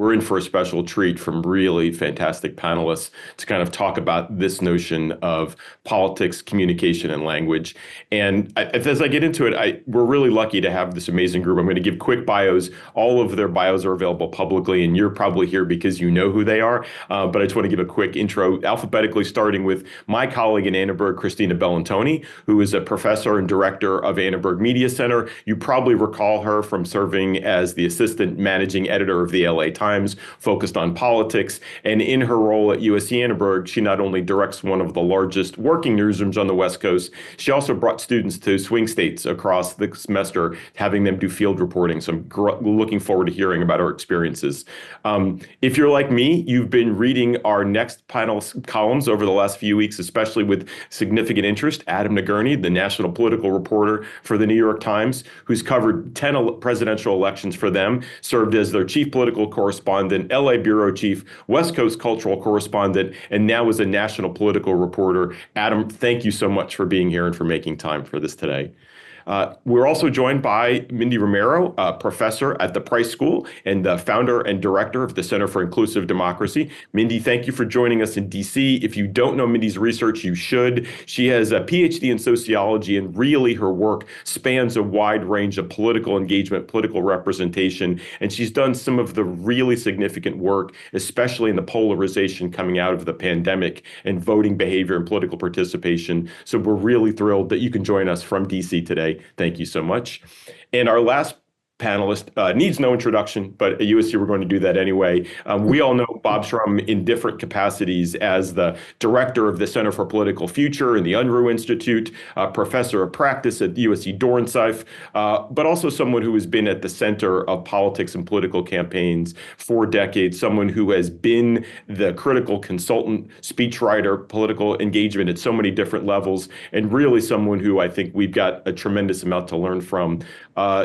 we're in for a special treat from really fantastic panelists to kind of talk about this notion of politics, communication, and language. And as I get into it, we're really lucky to have this amazing group. I'm going to give quick bios. All of their bios are available publicly, and you're probably here because you know who they are. But I just want to give a quick intro, alphabetically starting with my colleague in Annenberg, Christina Bellantoni, who is a professor and director of Annenberg Media Center. You probably recall her from serving as the assistant managing editor of the LA Times, focused on politics. And in her role at USC Annenberg, she not only directs one of the largest working newsrooms on the West Coast, she also brought students to swing states across the semester, having them do field reporting. So I'm looking forward to hearing about her experiences. If you're like me, you've been reading our next panel columns over the last few weeks, especially with significant interest. Adam Nagourney, the national political reporter for the New York Times, who's covered 10 presidential elections for them, served as their chief political correspondent, LA bureau chief, West Coast cultural correspondent, and now is a national political reporter. Adam, thank you so much for being here and for making time for this today. We're also joined by Mindy Romero, a professor at the Price School and the founder and director of the Center for Inclusive Democracy. Mindy, thank you for joining us in DC. If you don't know Mindy's research, you should. She has a PhD in sociology, and really her work spans a wide range of political engagement, political representation, and she's done some of the really significant work, especially in the polarization coming out of the pandemic and voting behavior and political participation. So we're really thrilled that you can join us from DC today. Thank you so much. And our last panelist needs no introduction, but at USC we're going to do that anyway. We all know Bob Shrum in different capacities as the director of the Center for Political Future and the Unruh Institute, professor of practice at USC Dornsife, but also someone who has been at the center of politics and political campaigns for decades, someone who has been the critical consultant, speechwriter, political engagement at so many different levels, and really someone who I think we've got a tremendous amount to learn from.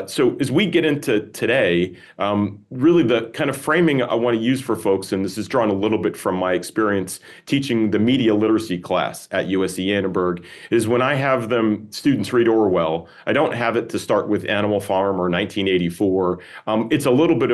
So as we get into today, really the kind of framing I want to use for folks, and this is drawn a little bit from my experience teaching the media literacy class at USC Annenberg, is when I have students read Orwell, I don't have it to start with Animal Farm or 1984. It's a little bit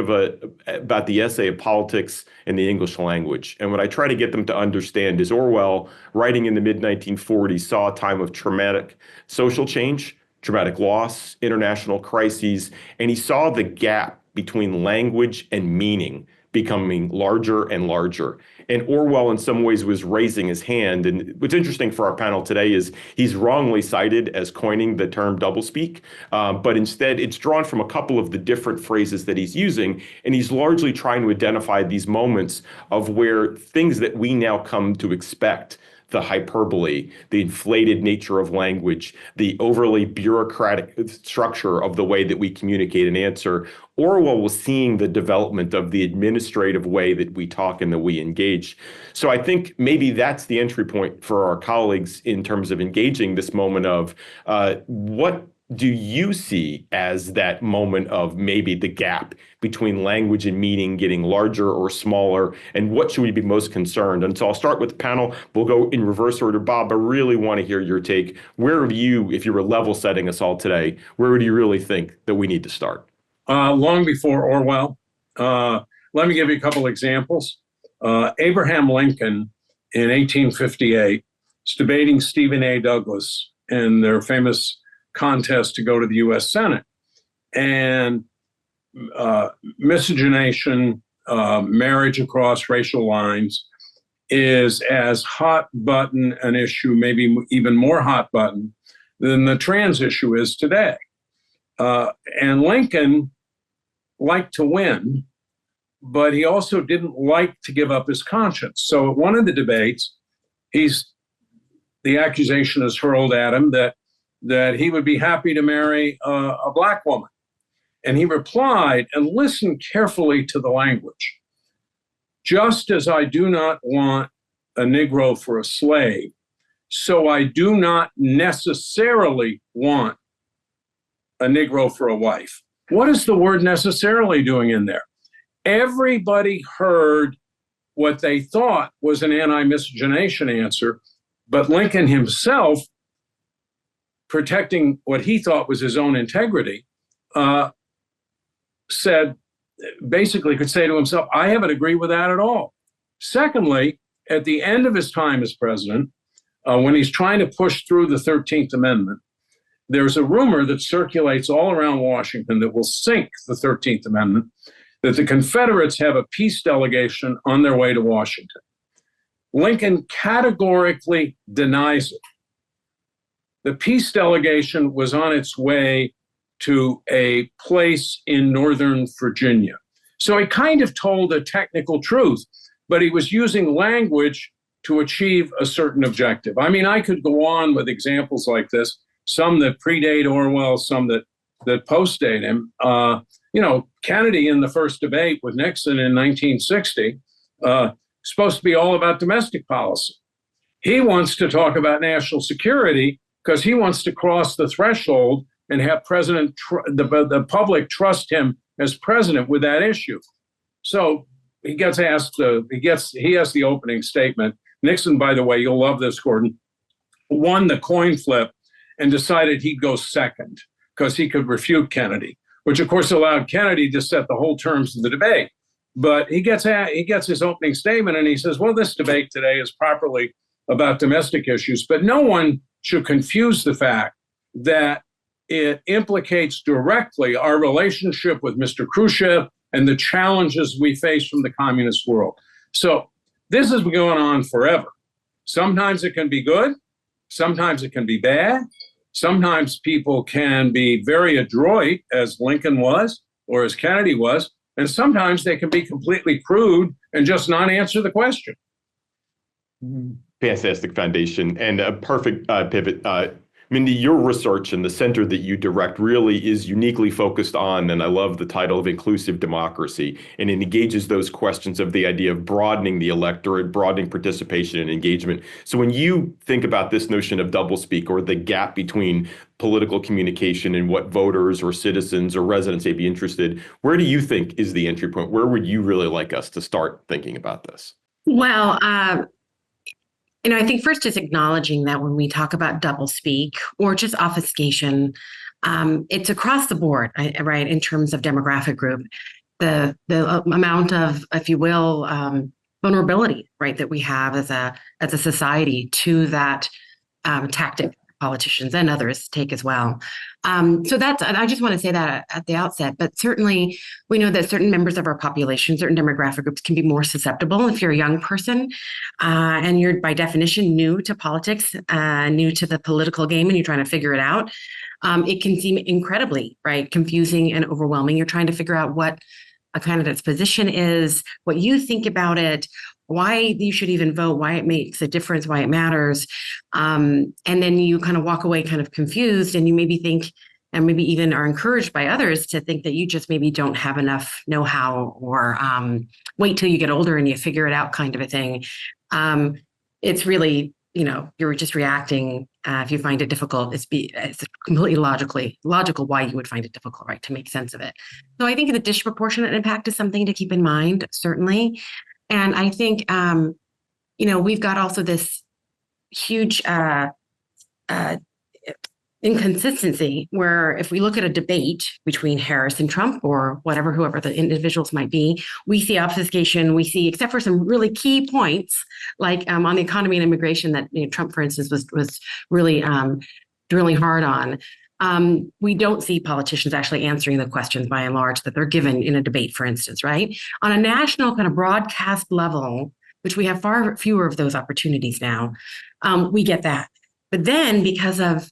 about the essay of politics in the English language. And what I try to get them to understand is Orwell, writing in the mid-1940s, saw a time of traumatic social change, traumatic loss, international crises, and he saw the gap between language and meaning becoming larger and larger. And Orwell, in some ways, was raising his hand. And what's interesting for our panel today is he's wrongly cited as coining the term doublespeak, but instead it's drawn from a couple of the different phrases that he's using. And he's largely trying to identify these moments of where things that we now come to expect, the hyperbole, the inflated nature of language, the overly bureaucratic structure of the way that we communicate and answer. Orwell was seeing the development of the administrative way that we talk and that we engage. So I think maybe that's the entry point for our colleagues in terms of engaging this moment of what do you see as that moment of maybe the gap between language and meaning getting larger or smaller, and what should we be most concerned? And so I'll start with the panel. We'll go in reverse order. Bob, I really want to hear your take. Where have you, if you were level setting us all today, where would you really think that we need to start? Long before Orwell. Let me give you a couple examples. Abraham Lincoln in 1858 is debating Stephen A. Douglas in their famous contest to go to the U.S. Senate. And miscegenation, marriage across racial lines, is as hot button an issue, maybe even more hot button, than the trans issue is today. And Lincoln liked to win, but he also didn't like to give up his conscience. So at one of the debates, the accusation is hurled at him that he would be happy to marry a Black woman. And he replied, and listen carefully to the language, just as I do not want a Negro for a slave, so I do not necessarily want a Negro for a wife. What is the word necessarily doing in there? Everybody heard what they thought was an anti-miscegenation answer, but Lincoln himself, protecting what he thought was his own integrity, said basically could say to himself, I haven't agreed with that at all. Secondly, at the end of his time as president, when he's trying to push through the 13th Amendment, there's a rumor that circulates all around Washington that will sink the 13th Amendment, that the Confederates have a peace delegation on their way to Washington. Lincoln categorically denies it. The peace delegation was on its way to a place in Northern Virginia. So he kind of told a technical truth, but he was using language to achieve a certain objective. I mean, I could go on with examples like this, some that predate Orwell, some that postdate him. Kennedy in the first debate with Nixon in 1960, supposed to be all about domestic policy. He wants to talk about national security because he wants to cross the threshold and have the public trust him as president with that issue. So he gets asked, he has the opening statement. Nixon, by the way, you'll love this, Gordon, won the coin flip and decided he'd go second because he could refute Kennedy, which of course allowed Kennedy to set the whole terms of the debate. But he gets his opening statement and he says, well, this debate today is properly about domestic issues, but no one should confuse the fact that it implicates directly our relationship with Mr. Khrushchev and the challenges we face from the communist world. So this has been going on forever. Sometimes it can be good. Sometimes it can be bad. Sometimes people can be very adroit, as Lincoln was, or as Kennedy was, and sometimes they can be completely crude and just not answer the question. Fantastic foundation and a perfect pivot. Mindy, your research and the center that you direct really is uniquely focused on, and I love the title of inclusive democracy, and it engages those questions of the idea of broadening the electorate, broadening participation and engagement. So when you think about this notion of doublespeak or the gap between political communication and what voters or citizens or residents may be interested, where do you think is the entry point? Where would you really like us to start thinking about this? Well, I think first is acknowledging that when we talk about doublespeak or just obfuscation, it's across the board, right? In terms of demographic group, the amount of, if you will, vulnerability, right, that we have as a society to that tactic politicians and others take as well. So I just want to say that at the outset, but certainly we know that certain members of our population, certain demographic groups can be more susceptible. If you're a young person and you're by definition new to politics, new to the political game, and you're trying to figure it out, it can seem incredibly, right, confusing and overwhelming. You're trying to figure out what a candidate's position is, what you think about it, why you should even vote, why it makes a difference, why it matters. And then you kind of walk away kind of confused, and you maybe think, and maybe even are encouraged by others to think that you just maybe don't have enough know-how, or wait till you get older and you figure it out kind of a thing. It's really, you're just reacting. If you find it difficult, it's completely logical why you would find it difficult, right, to make sense of it. So I think the disproportionate impact is something to keep in mind, certainly. And I think, we've got also this huge inconsistency where if we look at a debate between Harris and Trump or whoever the individuals might be, we see obfuscation, we see, except for some really key points, like on the economy and immigration that Trump, for instance, was really drilling hard on. We don't see politicians actually answering the questions by and large that they're given in a debate, for instance, right? On a national kind of broadcast level, which we have far fewer of those opportunities now, we get that. But then because of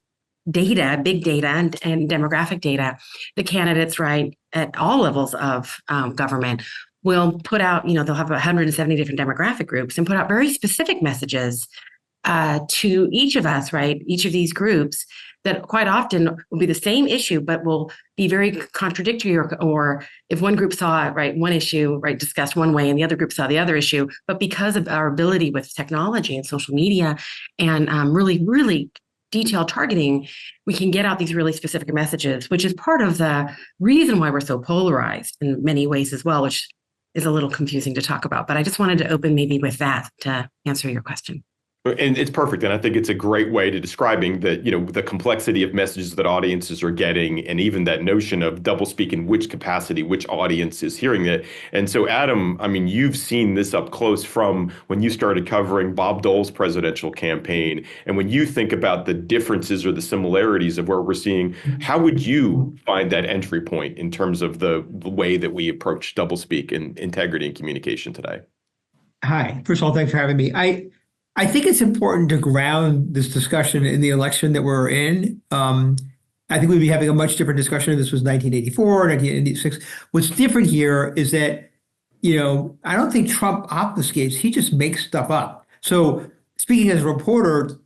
data, big data and demographic data, the candidates, right, at all levels of government will put out, they'll have 170 different demographic groups and put out very specific messages to each of us, right, each of these groups, that quite often will be the same issue, but will be very contradictory, or if one group saw, right, one issue, right, discussed one way and the other group saw the other issue, but because of our ability with technology and social media and really, really detailed targeting, we can get out these really specific messages, which is part of the reason why we're so polarized in many ways as well, which is a little confusing to talk about. But I just wanted to open maybe with that to answer your question. And it's perfect. And I think it's a great way to describing that, the complexity of messages that audiences are getting, and even that notion of doublespeak in which capacity, which audience is hearing it. And so, Adam, I mean, you've seen this up close from when you started covering Bob Dole's presidential campaign. And when you think about the differences or the similarities of where we're seeing, how would you find that entry point in terms of the way that we approach doublespeak and integrity and communication today? Hi. First of all, thanks for having me. I think it's important to ground this discussion in the election that we're in. I think we'd be having a much different discussion if this was 1984, 1986. What's different here is that, I don't think Trump obfuscates. He just makes stuff up. So speaking as a reporter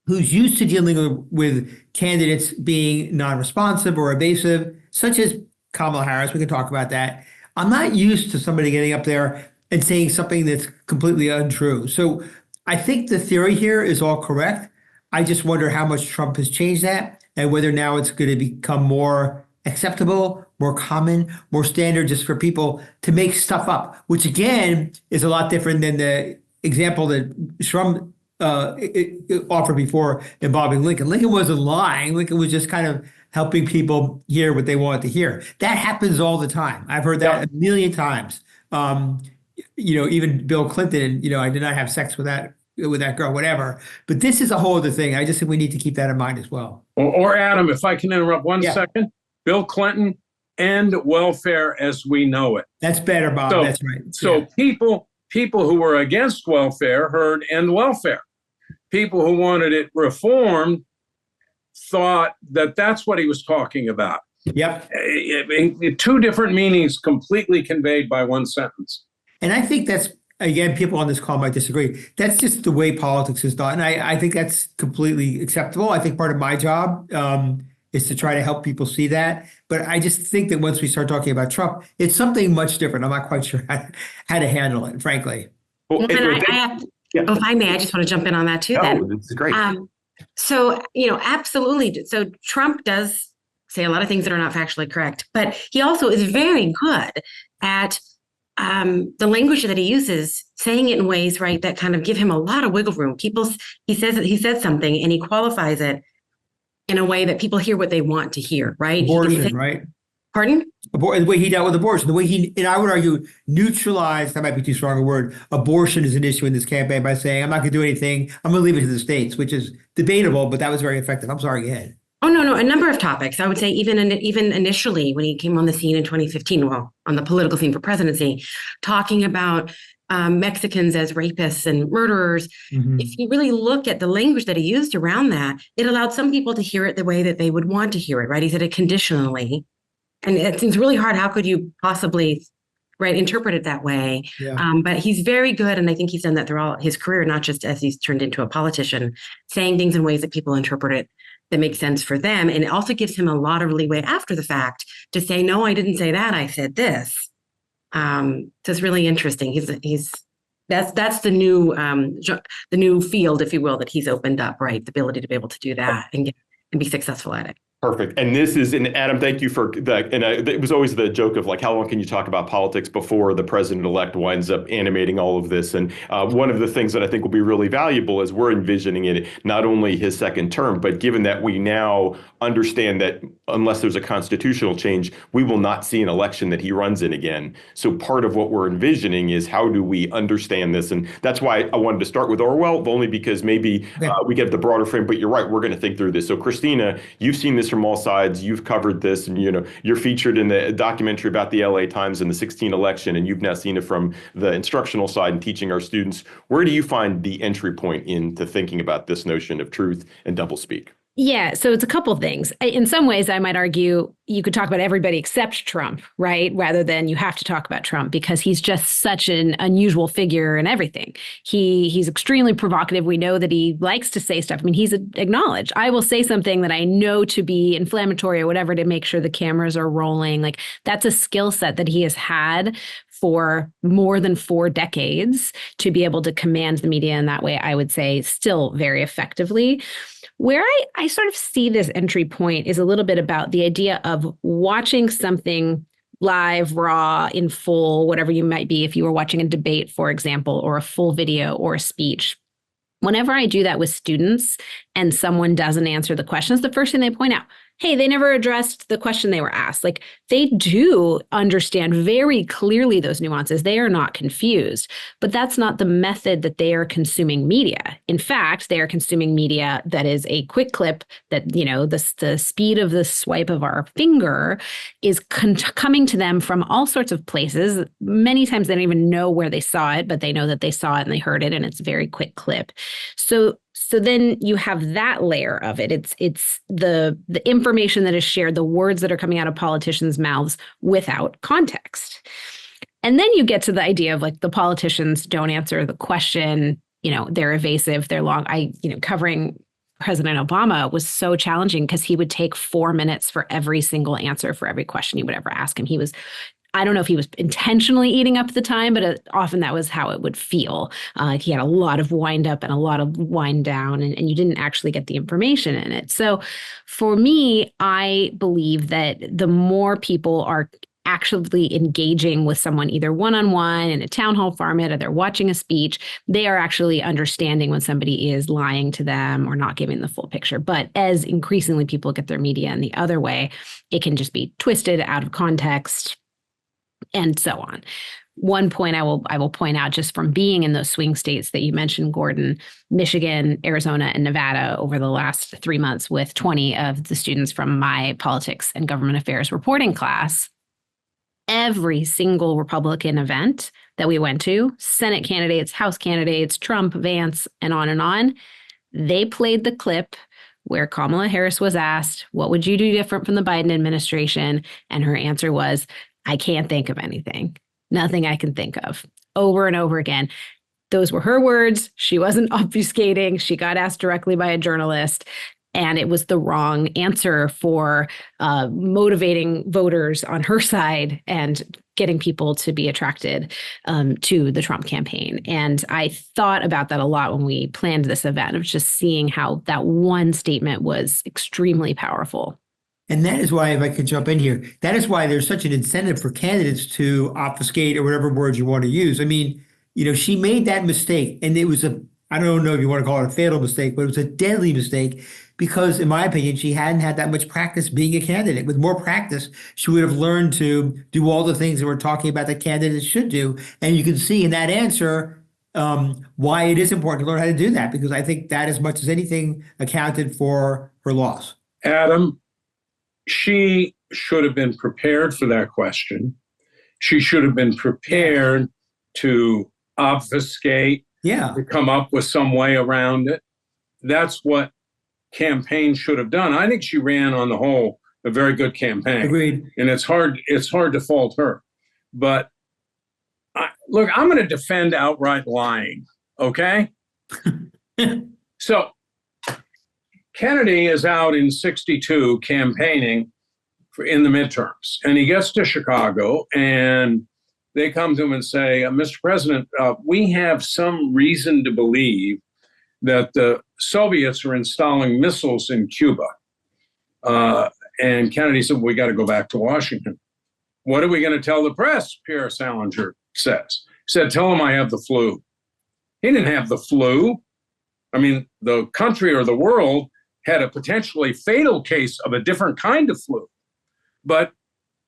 who's used to dealing with candidates being non-responsive or evasive, such as Kamala Harris, we can talk about that. I'm not used to somebody getting up there and saying something that's completely untrue. So I think the theory here is all correct. I just wonder how much Trump has changed that and whether now it's going to become more acceptable, more common, more standard just for people to make stuff up, which again is a lot different than the example that Shrum offered before involving Lincoln. Lincoln wasn't lying. Lincoln was just kind of helping people hear what they wanted to hear. That happens all the time. I've heard that a million times. Even Bill Clinton, I did not have sex with that girl, whatever. But this is a whole other thing. I just think we need to keep that in mind as well. Or Adam, if I can interrupt one second, Bill Clinton and welfare as we know it. That's better, Bob. That's right. So people who were against welfare heard end welfare. People who wanted it reformed thought that that's what he was talking about. Yep. Two different meanings completely conveyed by one sentence. And I think that's, again, people on this call might disagree. That's just the way politics is done. And I think that's completely acceptable. I think part of my job is to try to help people see that. But I just think that once we start talking about Trump, it's something much different. I'm not quite sure how to handle it, frankly. Well, if I may, I just want to jump in on that too. This is great. So, absolutely. So Trump does say a lot of things that are not factually correct, but he also is very good at the language that he uses, saying it in ways, right, that kind of give him a lot of wiggle room. He said something and he qualifies it in a way that people hear what they want to hear, right? Abortion, right? Pardon? The way he dealt with abortion, the way and I would argue, neutralized, that might be too strong a word, abortion is an issue in this campaign by saying, I'm not going to do anything. I'm going to leave it to the states, which is debatable, but that was very effective. I'm sorry, go ahead. Oh, no, a number of topics. I would say even initially when he came on the scene in 2015, well, on the political scene for presidency, talking about Mexicans as rapists and murderers. Mm-hmm. If you really look at the language that he used around that, it allowed some people to hear it the way that they would want to hear it, right? He said it conditionally. And it seems really hard. How could you possibly, right, interpret it that way? Yeah. But he's very good. And I think he's done that throughout his career, not just as he's turned into a politician, saying things in ways that people interpret it that makes sense for them. And it also gives him a lot of leeway after the fact to say, no, I didn't say that. I said this. So it's really interesting. That's the new field, if you will, that he's opened up, right? The ability to be able to do that and be successful at it. Perfect. And Adam, thank you for that. And it was always the joke of like, how long can you talk about politics before the president-elect winds up animating all of this? And one of the things that I think will be really valuable is we're envisioning it, not only his second term, but given that we now understand that unless there's a constitutional change, we will not see an election that he runs in again. So part of what we're envisioning is how do we understand this? And that's why I wanted to start with Orwell, only because maybe we get the broader frame, but you're right, we're going to think through this. So Christina, you've seen this from all sides. You've covered this, and you're featured in the documentary about the LA Times and the 2016 election, and you've now seen it from the instructional side and teaching our students. Where do you find the entry point into thinking about this notion of truth and doublespeak? Yeah, so it's a couple things. In some ways, I might argue you could talk about everybody except Trump, right? Rather than you have to talk about Trump because he's just such an unusual figure in everything. He's extremely provocative. We know that he likes to say stuff. I mean, he's acknowledged. I will say something that I know to be inflammatory or whatever to make sure the cameras are rolling. Like that's a skill set that he has had for more than 4 decades to be able to command the media in that way, I would say still very effectively. Where I sort of see this entry point is a little bit about the idea of watching something live, raw, in full, whatever you might be, if you were watching a debate, for example, or a full video or a speech. Whenever I do that with students and someone doesn't answer the questions, the first thing they point out, hey, they never addressed the question they were asked. Like, they do understand very clearly those nuances. They are not confused, but that's not the method that they are consuming media. In fact, they are consuming media that is a quick clip that, you know, the speed of the swipe of our finger is coming to them from all sorts of places. Many times they don't even know where they saw it, but they know that they saw it and they heard it, and it's a very quick clip. So then you have that layer of it. It's the information that is shared, the words that are coming out of politicians' mouths without context. And then you get to the idea of like the politicians don't answer the question, you know, they're evasive, they're long. Covering President Obama was so challenging because he would take 4 minutes for every single answer for every question you would ever ask him. I don't know if he was intentionally eating up the time, but often that was how it would feel. He had a lot of wind up and a lot of wind down, and you didn't actually get the information in it. So for me, I believe that the more people are actually engaging with someone either one-on-one in a town hall format, or they're watching a speech, they are actually understanding when somebody is lying to them or not giving the full picture. But as increasingly people get their media in the other way, it can just be twisted out of context, and so on. One point I will point out, just from being in those swing states that you mentioned, Gordon, Michigan, Arizona, and Nevada over the last 3 months with 20 of the students from my politics and government affairs reporting class, every single Republican event that we went to, Senate candidates, House candidates, Trump, Vance, and on, they played the clip where Kamala Harris was asked, what would you do different from the Biden administration? And her answer was, I can't think of anything. Nothing I can think of. Over and over again. Those were her words. She wasn't obfuscating. She got asked directly by a journalist, and it was the wrong answer for motivating voters on her side and getting people to be attracted to the Trump campaign. And I thought about that a lot when we planned this event, of just seeing how that one statement was extremely powerful. And that is why, if I could jump in here, that is why there's such an incentive for candidates to obfuscate, or whatever words you want to use. I mean, you know, she made that mistake, and it was I don't know if you want to call it a fatal mistake, but it was a deadly mistake, because in my opinion, she hadn't had that much practice being a candidate. With more practice, she would have learned to do all the things that we're talking about that candidates should do. And you can see in that answer why it is important to learn how to do that, because I think that, as much as anything, accounted for her loss. Adam, she should have been prepared for that question. She should have been prepared to obfuscate, to come up with some way around it. That's what campaigns should have done. I think she ran, on the whole, a very good campaign. Agreed. And it's hard to fault her. But look, I'm going to defend outright lying, okay? So Kennedy is out in 62 campaigning in the midterms, and he gets to Chicago, and they come to him and say, Mr. President, we have some reason to believe that the Soviets are installing missiles in Cuba. And Kennedy said, we got to go back to Washington. What are we going to tell the press? Pierre Salinger says. He said, tell them I have the flu. He didn't have the flu. I mean, the country or the world had a potentially fatal case of a different kind of flu. But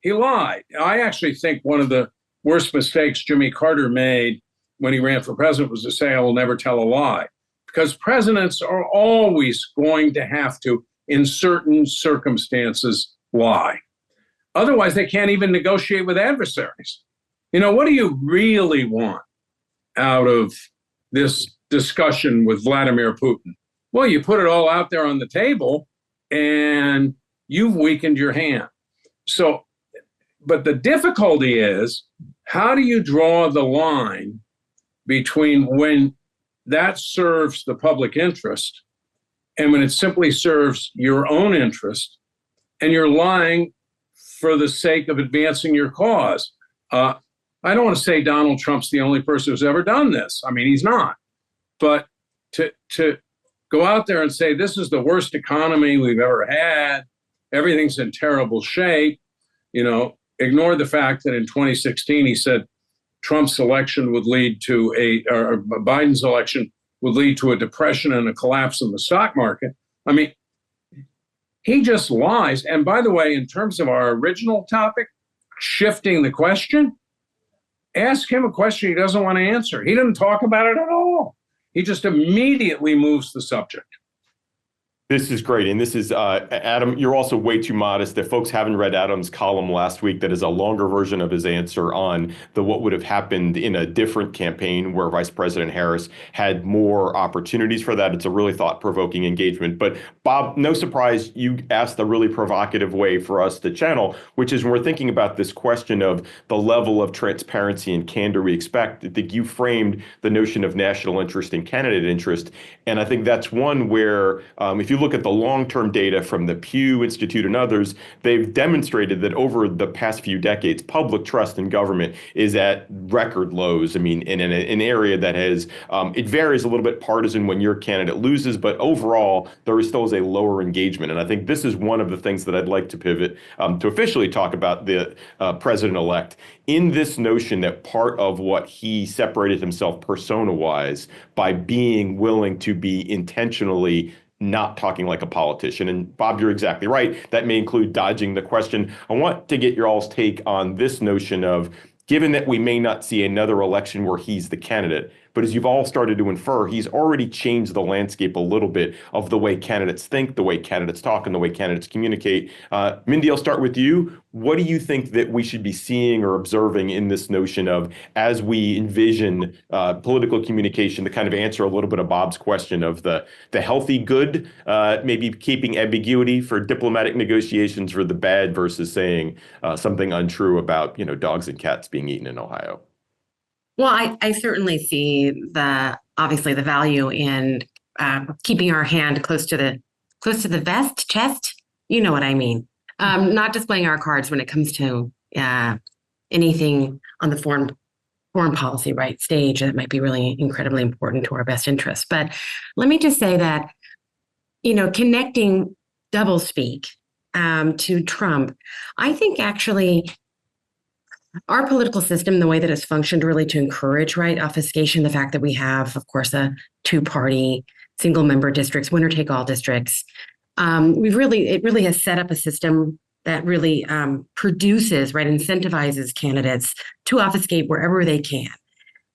he lied. I actually think one of the worst mistakes Jimmy Carter made when he ran for president was to say, I will never tell a lie. Because presidents are always going to have to, in certain circumstances, lie. Otherwise, they can't even negotiate with adversaries. You know, what do you really want out of this discussion with Vladimir Putin? Well, you put it all out there on the table, and you've weakened your hand. So, but the difficulty is, how do you draw the line between when that serves the public interest and when it simply serves your own interest, and you're lying for the sake of advancing your cause? I don't want to say Donald Trump's the only person who's ever done this. I mean, he's not. But to go out there and say, this is the worst economy we've ever had, everything's in terrible shape, you know, ignore the fact that in 2016 he said Trump's election would lead to or Biden's election would lead to a depression and a collapse in the stock market. I mean, he just lies. And by the way, in terms of our original topic, shifting the question, ask him a question he doesn't want to answer. He didn't talk about it at all. He just immediately moves the subject. This is great. And this is, Adam, you're also way too modest. If folks haven't read Adam's column last week, that is a longer version of his answer on what would have happened in a different campaign where Vice President Harris had more opportunities for that. It's a really thought-provoking engagement. But Bob, no surprise, you asked a really provocative way for us to channel, which is when we're thinking about this question of the level of transparency and candor we expect. I think you framed the notion of national interest and candidate interest. And I think that's one where if you look at the long-term data from the Pew Institute and others, they've demonstrated that over the past few decades, public trust in government is at record lows. I mean, in an area that has, it varies a little bit partisan when your candidate loses, but overall, there still is a lower engagement. And I think this is one of the things that I'd like to pivot to officially talk about the president-elect in this notion that part of what he separated himself persona-wise by being willing to be intentionally not talking like a politician. And Bob, you're exactly right. That may include dodging the question. I want to get your all's take on this notion of, given that we may not see another election where he's the candidate, but as you've all started to infer, he's already changed the landscape a little bit of the way candidates think, the way candidates talk, and the way candidates communicate. Mindy, I'll start with you. What do you think that we should be seeing or observing in this notion of, as we envision political communication, to kind of answer a little bit of Bob's question of the healthy good, maybe keeping ambiguity for diplomatic negotiations, for the bad versus saying something untrue about, dogs and cats being eaten in Ohio? Well, I certainly see obviously the value in keeping our hand close to the vest, chest. You know what I mean. Not displaying our cards when it comes to anything on the foreign policy stage that might be really incredibly important to our best interests. But let me just say that, connecting doublespeak to Trump, I think actually our political system, the way that it's functioned really to encourage obfuscation, the fact that we have, of course, a two-party single member districts, winner take all districts. It really has set up a system that really produces, incentivizes candidates to obfuscate wherever they can.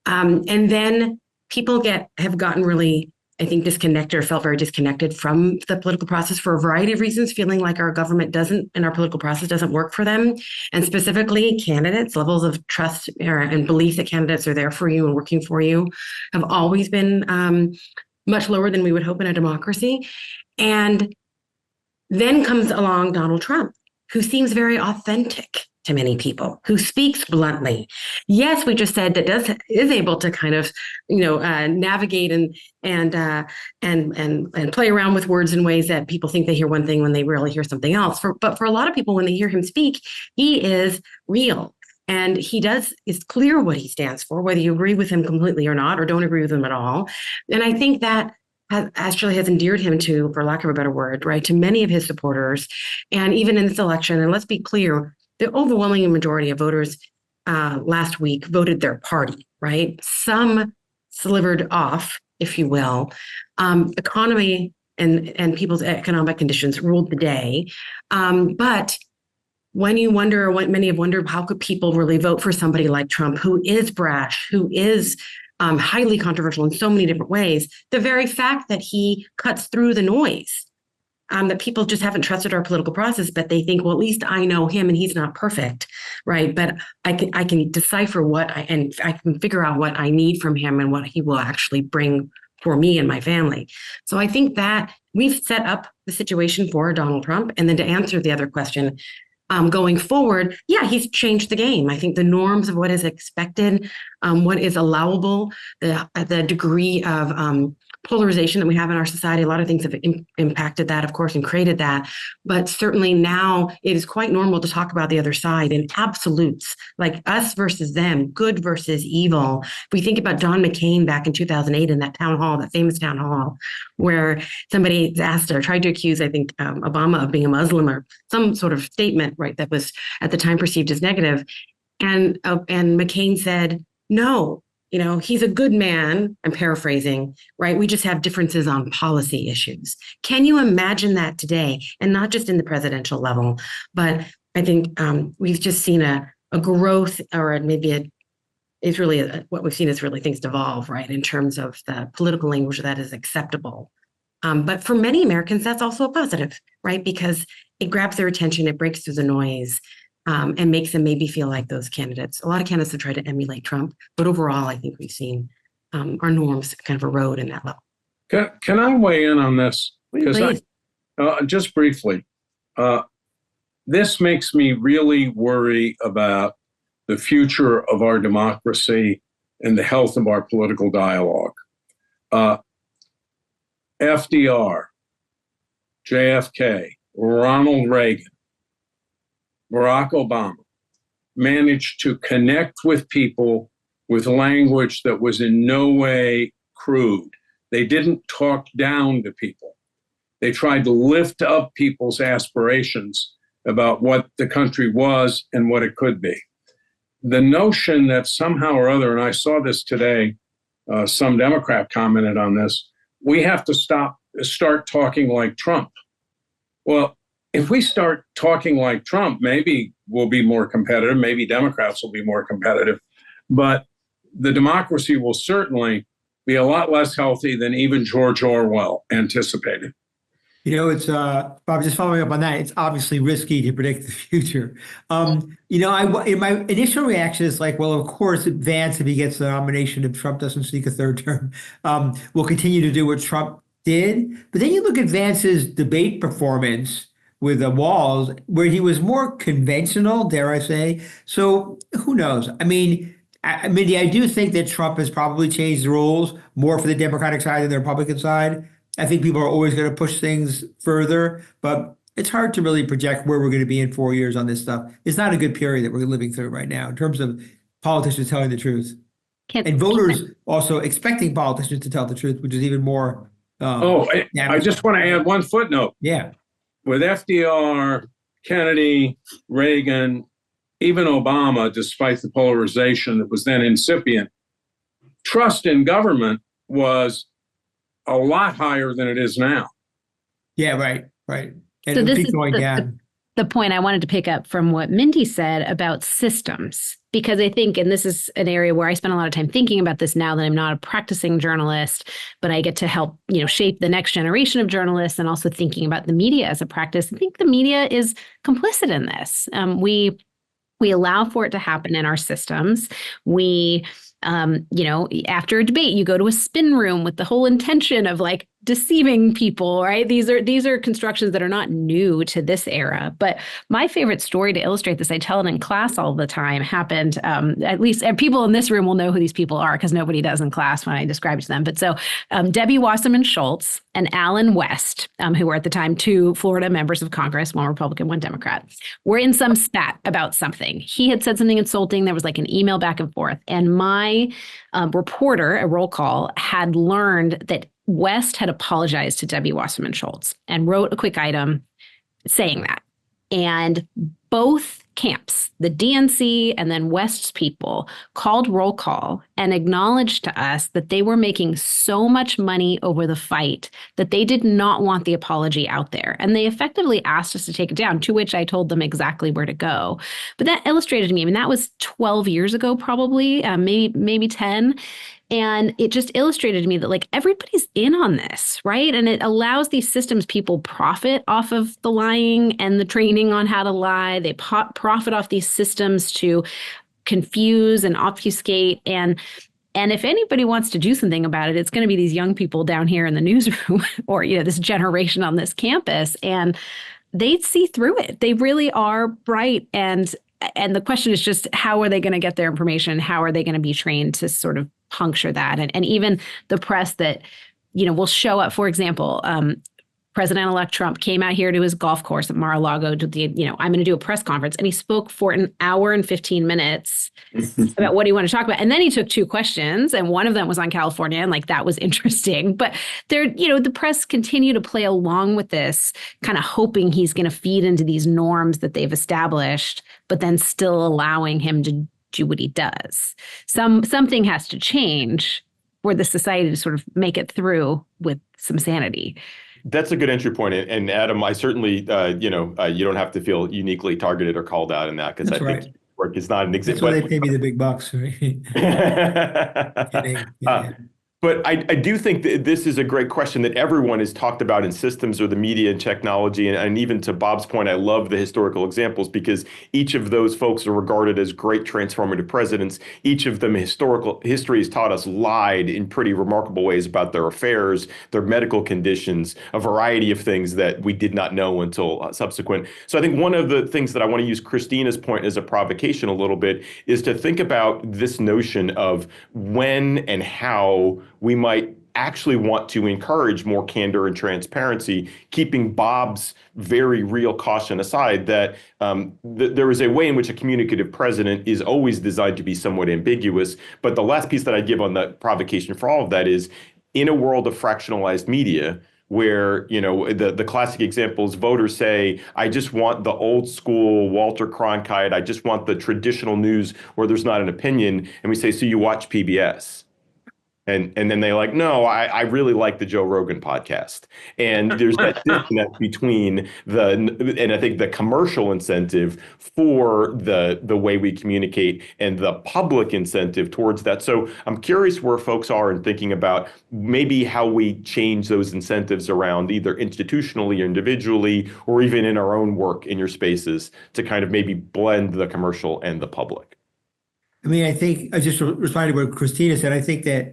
And then people have gotten really, I think, disconnected or felt very disconnected from the political process for a variety of reasons, feeling like our government doesn't and our political process doesn't work for them. And specifically candidates, levels of trust and belief that candidates are there for you and working for you have always been much lower than we would hope in a democracy. And then comes along Donald Trump, who seems very authentic to many people, who speaks bluntly. Yes, we just said that is able to kind of, navigate and play around with words in ways that people think they hear one thing when they really hear something else. But for a lot of people, when they hear him speak, he is real. And it's clear what he stands for, whether you agree with him completely or not, or don't agree with him at all. And I think that actually has endeared him to, for lack of a better word, to many of his supporters. And even in this election, and let's be clear, the overwhelming majority of voters last week voted their party, Some slivered off, if you will. Economy and people's economic conditions ruled the day. But when you wonder, what many have wondered, how could people really vote for somebody like Trump, who is brash, who is highly controversial in so many different ways, the very fact that he cuts through the noise, that people just haven't trusted our political process, but they think, well, at least I know him and he's not perfect, but I can decipher and I can figure out what I need from him and what he will actually bring for me and my family. So I think that we've set up the situation for Donald Trump. And then to answer the other question, going forward, he's changed the game. I think the norms of what is expected, what is allowable, the degree of polarization that we have in our society, a lot of things have impacted that, of course, and created that. But certainly now it is quite normal to talk about the other side in absolutes, like us versus them, good versus evil. If we think about John McCain back in 2008 in that town hall, that famous town hall, where somebody asked or tried to accuse, I think, Obama of being a Muslim or some sort of statement, that was at the time perceived as negative. And McCain said, no, he's a good man. I'm paraphrasing, right? We just have differences on policy issues. Can you imagine that today? And not just in the presidential level, but I think we've just seen a growth, or maybe what we've seen is really things devolve, right? In terms of the political language that is acceptable. But for many Americans, that's also a positive, right? Because it grabs their attention, it breaks through the noise, and makes them maybe feel like those candidates. A lot of candidates have tried to emulate Trump, but overall, I think we've seen our norms kind of erode in that level. Can I weigh in on this? Because just briefly, this makes me really worry about the future of our democracy and the health of our political dialogue. FDR, JFK, Ronald Reagan, Barack Obama managed to connect with people with language that was in no way crude. They didn't talk down to people. They tried to lift up people's aspirations about what the country was and what it could be. The notion that somehow or other, and I saw this today, some Democrat commented on this, we have to start talking like Trump. Well, if we start talking like Trump, maybe we'll be more competitive. Maybe Democrats will be more competitive. But the democracy will certainly be a lot less healthy than even George Orwell anticipated. It's Bob, just following up on that, it's obviously risky to predict the future. My initial reaction is like, well, of course, Vance, if he gets the nomination, if Trump doesn't seek a third term, will continue to do what Trump did. But then you look at Vance's debate performance with the Walls, where he was more conventional, dare I say. So who knows? Mindy, I do think that Trump has probably changed the rules more for the Democratic side than the Republican side. I think people are always going to push things further, but it's hard to really project where we're going to be in 4 years on this stuff. It's not a good period that we're living through right now in terms of politicians telling the truth. And voters also expecting politicians to tell the truth, which is even more. I just want to add one footnote. Yeah. With FDR, Kennedy, Reagan, even Obama, despite the polarization that was then incipient, trust in government was a lot higher than it is now. Yeah, right. And so it'll this keep is going down. the point I wanted to pick up from what Mindy said about systems, because I think, and this is an area where I spend a lot of time thinking about this now that I'm not a practicing journalist, but I get to help, shape the next generation of journalists, and also thinking about the media as a practice. I think the media is complicit in this. We allow for it to happen in our systems. We after a debate, you go to a spin room with the whole intention of like deceiving people, right? These are constructions that are not new to this era. But my favorite story to illustrate this, I tell it in class all the time, happened, at least, and people in this room will know who these people are because nobody does in class when I describe it to them. But so Debbie Wasserman Schultz and Alan West, who were at the time 2 Florida members of Congress, one Republican, one Democrat, were in some spat about something. He had said something insulting. There was like an email back and forth. And my reporter, a roll call, had learned that West had apologized to Debbie Wasserman Schultz and wrote a quick item saying that. And both camps, the DNC and then West's people, called roll call and acknowledged to us that they were making so much money over the fight that they did not want the apology out there. And they effectively asked us to take it down, to which I told them exactly where to go. But that illustrated to me, that was 12 years ago, probably, maybe 10. And it just illustrated to me that like everybody's in on this, right? And it allows these systems, people profit off of the lying and the training on how to lie. They profit off these systems to confuse and obfuscate. And if anybody wants to do something about it, it's going to be these young people down here in the newsroom or, this generation on this campus. And they see through it. They really are bright. And the question is just, how are they going to get their information? How are they going to be trained to sort of puncture that? And even the press that, will show up, for example, President-elect Trump came out here to his golf course at Mar-a-Lago to I'm going to do a press conference. And he spoke for an hour and 15 minutes about what he wanted to talk about. And then he took 2 questions, and one of them was on California. And like, that was interesting. But the press continue to play along with this, kind of hoping he's going to feed into these norms that they've established, but then still allowing him to do what he does. Something has to change for the society to sort of make it through with some sanity. That's a good entry point. And Adam, I certainly, you don't have to feel uniquely targeted or called out in that, because I think work is not an That's example. why they pay me the big bucks. Right? Kidding. Yeah. But I do think that this is a great question that everyone has talked about in systems or the media and technology. And even to Bob's point, I love the historical examples, because each of those folks are regarded as great transformative presidents. Each of them, history has taught us, lied in pretty remarkable ways about their affairs, their medical conditions, a variety of things that we did not know until subsequent. So I think one of the things that I want to use Christina's point as a provocation a little bit is to think about this notion of when and how we might actually want to encourage more candor and transparency, keeping Bob's very real caution aside that there is a way in which a communicative president is always designed to be somewhat ambiguous. But the last piece that I give on the provocation for all of that is, in a world of fractionalized media, where, the classic examples, voters say, I just want the old school Walter Cronkite, I just want the traditional news where there's not an opinion. And we say, so you watch PBS? And then they're like, no, I really like the Joe Rogan podcast. And there's that disconnect between and I think the commercial incentive for the way we communicate and the public incentive towards that. So I'm curious where folks are in thinking about maybe how we change those incentives around, either institutionally or individually, or even in our own work in your spaces, to kind of maybe blend the commercial and the public. I mean, I think I just responded to what Christina said. I think that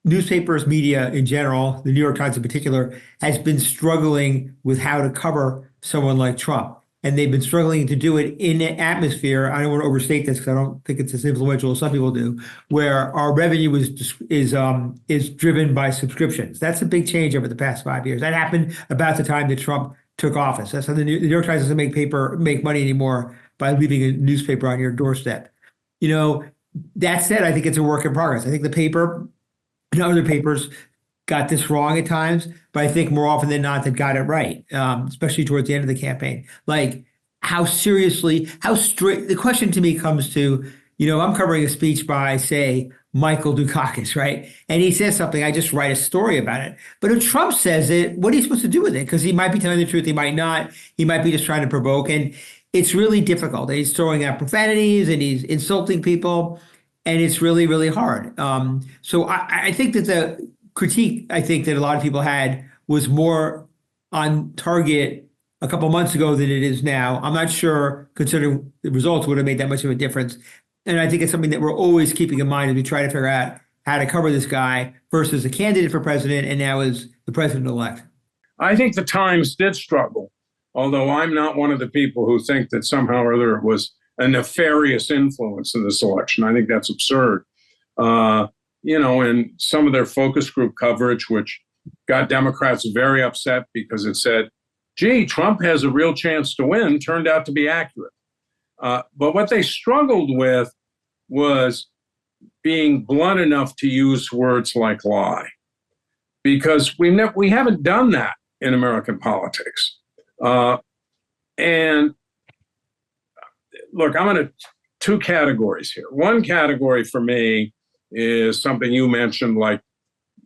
newspapers, media in general, the New York Times in particular, has been struggling with how to cover someone like Trump. And they've been struggling to do it in an atmosphere, I don't want to overstate this because I don't think it's as influential as some people do, where our revenue is driven by subscriptions. That's a big change over the past 5 years. That happened about the time that Trump took office. That's how the New York Times doesn't make money anymore by leaving a newspaper on your doorstep. That said, I think it's a work in progress. I think the paper and other papers got this wrong at times, but I think more often than not, they got it right, especially towards the end of the campaign. Like, how strict, the question to me comes to, I'm covering a speech by, say, Michael Dukakis, right? And he says something, I just write a story about it. But if Trump says it, what are you supposed to do with it? Because he might be telling the truth, he might not. He might be just trying to provoke. And it's really difficult. He's throwing out profanities and he's insulting people, and it's really, really hard. So I think that the critique I think that a lot of people had was more on target a couple months ago than it is now. I'm not sure, considering the results, would have made that much of a difference. And I think it's something that we're always keeping in mind as we try to figure out how to cover this guy versus a candidate for president and now is the president-elect. I think the Times did struggle, although I'm not one of the people who think that somehow or other it was a nefarious influence in this election. I think that's absurd. And some of their focus group coverage, which got Democrats very upset because it said, gee, Trump has a real chance to win, turned out to be accurate. But what they struggled with was being blunt enough to use words like lie, because we haven't done that in American politics. And look, I'm in two categories here. One category for me is something you mentioned, like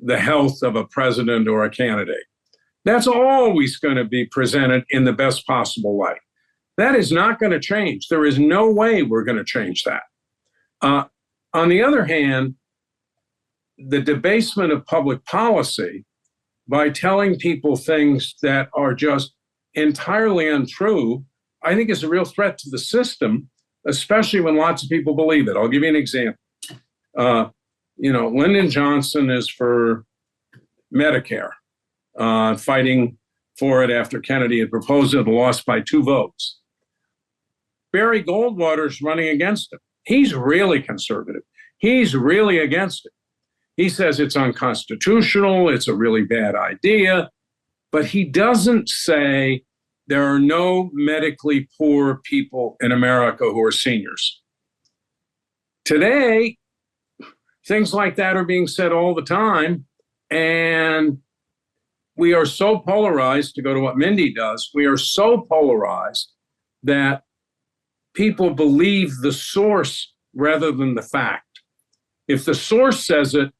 the health of a president or a candidate. That's always going to be presented in the best possible light. That is not going to change. There is no way we're going to change that. On the other hand, the debasement of public policy by telling people things that are just entirely untrue, I think is a real threat to the system, especially when lots of people believe it. I'll give you an example. Lyndon Johnson is for Medicare, fighting for it after Kennedy had proposed it and lost by 2 votes. Barry Goldwater's running against him. He's really conservative. He's really against it. He says it's unconstitutional, it's a really bad idea, but he doesn't say there are no medically poor people in America who are seniors. Today, things like that are being said all the time, and we are so polarized, to go to what Mindy does, we are so polarized that people believe the source rather than the fact. If the source says it,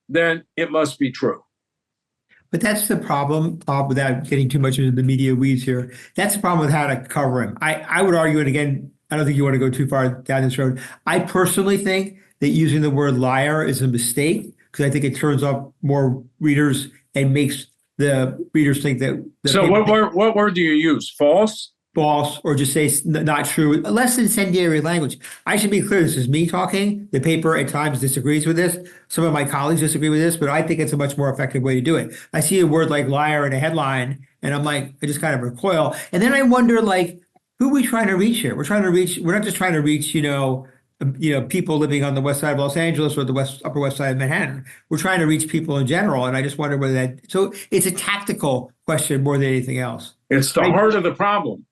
then it must be true. But that's the problem, without getting too much into the media weeds here. That's the problem with how to cover him. I would argue, and again, I don't think you want to go too far down this road. I personally think that using the word liar is a mistake, because I think it turns off more readers and makes the readers think that. So what word do you use? False? False, or just say not true, less incendiary language. I should be clear, this is me talking. The paper at times disagrees with this. Some of my colleagues disagree with this, but I think it's a much more effective way to do it. I see a word like liar in a headline, and I'm like, I just kind of recoil. And then I wonder, like, who are we trying to reach here? We're not just trying to reach, people living on the west side of Los Angeles or the Upper West Side of Manhattan. We're trying to reach people in general. And I just wonder whether so it's a tactical question more than anything else. It's the heart of the problem.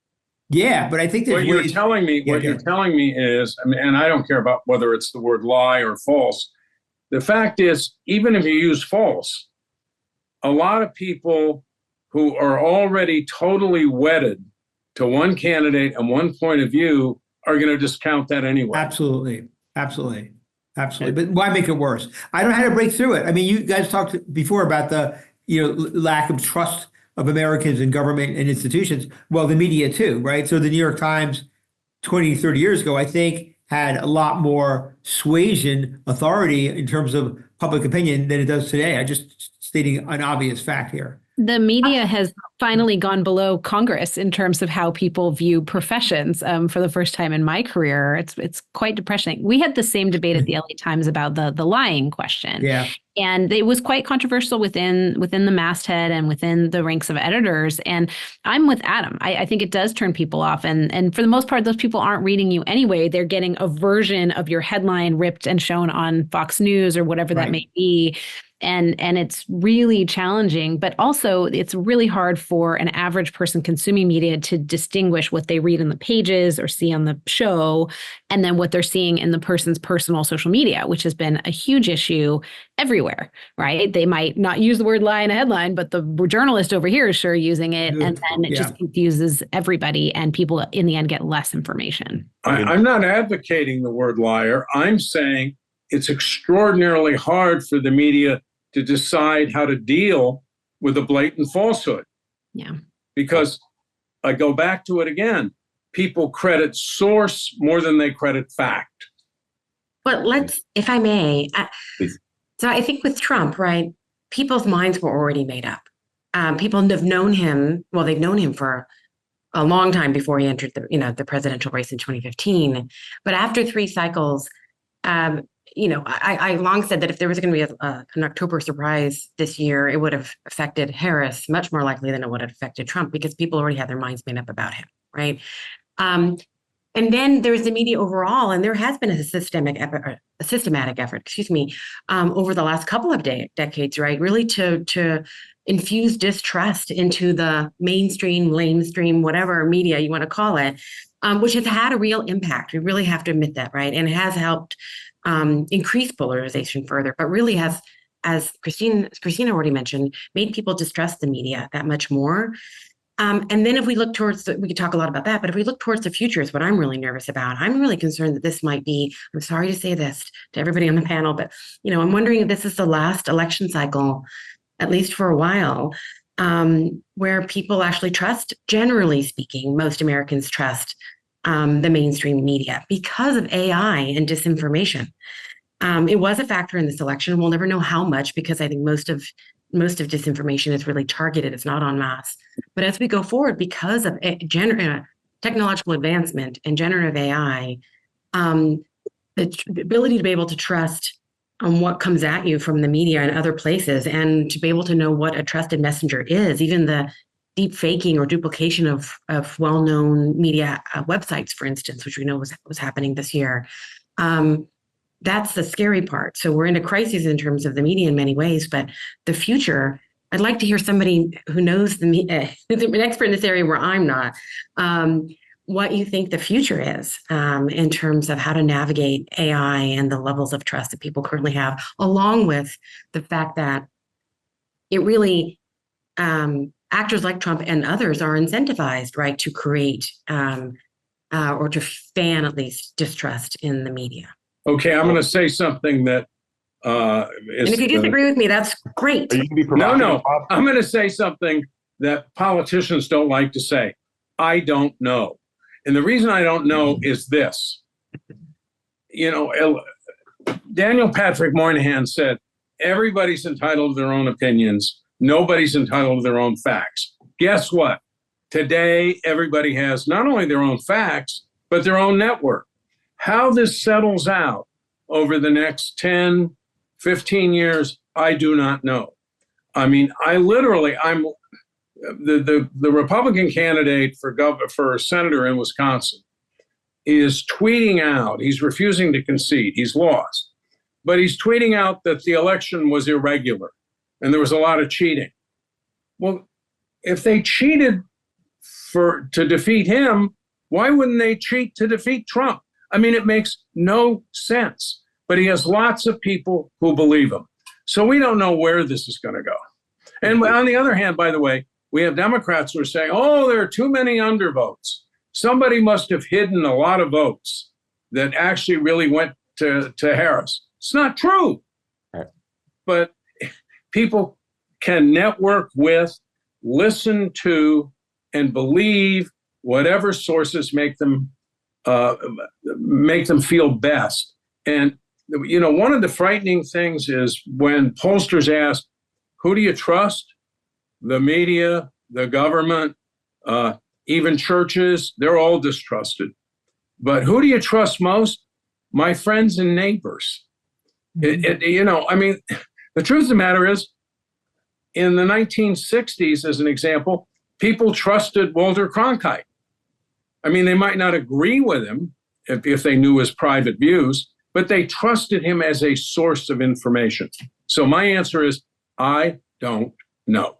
Yeah, but I think what you're telling me is, and I don't care about whether it's the word lie or false. The fact is, even if you use false, a lot of people who are already totally wedded to one candidate and one point of view are going to discount that anyway. Absolutely. But why make it worse? I don't know how to break through it. I mean, you guys talked before about the lack of trust of Americans in government and institutions. Well, the media too, right? So the New York Times 20, 30 years ago, I think, had a lot more suasion authority in terms of public opinion than it does today. I'm just stating an obvious fact here. The media has finally gone below Congress in terms of how people view professions. For the first time in my career, it's quite depressing. We had the same debate at the LA Times about the lying question. Yeah. And it was quite controversial within the masthead and within the ranks of editors. And I'm with Adam. I think it does turn people off. And for the most part, those people aren't reading you anyway. They're getting a version of your headline ripped and shown on Fox News or whatever that may be. And it's really challenging, but also it's really hard for an average person consuming media to distinguish what they read in the pages or see on the show and then what they're seeing in the person's personal social media, which has been a huge issue everywhere, right? They might not use the word lie in a headline, but the journalist over here is sure using it. And then it just confuses everybody and people in the end get less information. I'm not advocating the word liar. I'm saying it's extraordinarily hard for the media to decide how to deal with a blatant falsehood. Yeah. Because I go back to it again, people credit source more than they credit fact. But if I may, so I think with Trump, right, people's minds were already made up. People have known him, well, they've known him for a long time before he entered the presidential race in 2015. But after 3 cycles, I long said that if there was going to be an October surprise this year, it would have affected Harris much more likely than it would have affected Trump because people already had their minds made up about him, right? And then there's the media overall, and there has been a systematic effort, over the last couple of decades, right? Really to infuse distrust into the mainstream, lamestream, whatever media you want to call it, which has had a real impact. We really have to admit that, right? And it has helped increase polarization further, but really has, as Christina already mentioned, made people distrust the media that much more. And then if we look towards, we could talk a lot about that, but if we look towards the future is what I'm really nervous about. I'm really concerned that this might be, I'm sorry to say this to everybody on the panel, but I'm wondering if this is the last election cycle, at least for a while, where people actually trust, generally speaking, most Americans trust the mainstream media because of AI and disinformation. It was a factor in this election. We'll never know how much because I think most of disinformation is really targeted. It's not en masse. But as we go forward, because of technological advancement and generative AI, the ability to be able to trust on what comes at you from the media and other places, and to be able to know what a trusted messenger is, even the deep faking or duplication of well-known media websites, for instance, which we know was happening this year. That's the scary part. So we're in a crisis in terms of the media in many ways, but the future, I'd like to hear somebody who knows who's an expert in this area where I'm not, what you think the future is in terms of how to navigate AI and the levels of trust that people currently have, along with the fact that it really, actors like Trump and others are incentivized, right, to create or to fan at least distrust in the media. Okay, I'm going to say something that And if you disagree with me, that's great. Are you gonna be no, provocative, Bob? I'm going to say something that politicians don't like to say. I don't know. And the reason I don't know is this. You know, Daniel Patrick Moynihan said, everybody's entitled to their own opinions. Nobody's entitled to their own facts. Guess what? Today, everybody has not only their own facts, but their own network. How this settles out over the next 10, 15 years, I do not know. I mean, I'm the Republican candidate for senator in Wisconsin is tweeting out, he's refusing to concede, he's lost, but he's tweeting out that the election was irregular and there was a lot of cheating. Well, if they cheated to defeat him, why wouldn't they cheat to defeat Trump? I mean, it makes no sense, but he has lots of people who believe him. So we don't know where this is going to go. And on the other hand, by the way, we have Democrats who are saying, oh, there are too many undervotes. Somebody must have hidden a lot of votes that actually really went to Harris. It's not true. Right. But people can network with, listen to, and believe whatever sources make them feel best. And you know, one of the frightening things is when pollsters ask, who do you trust? The media, the government, even churches, they're all distrusted. But who do you trust most? My friends and neighbors. You know, I mean, the truth of the matter is, in the 1960s, as an example, people trusted Walter Cronkite. I mean, they might not agree with him if they knew his private views, but they trusted him as a source of information. So my answer is, I don't know.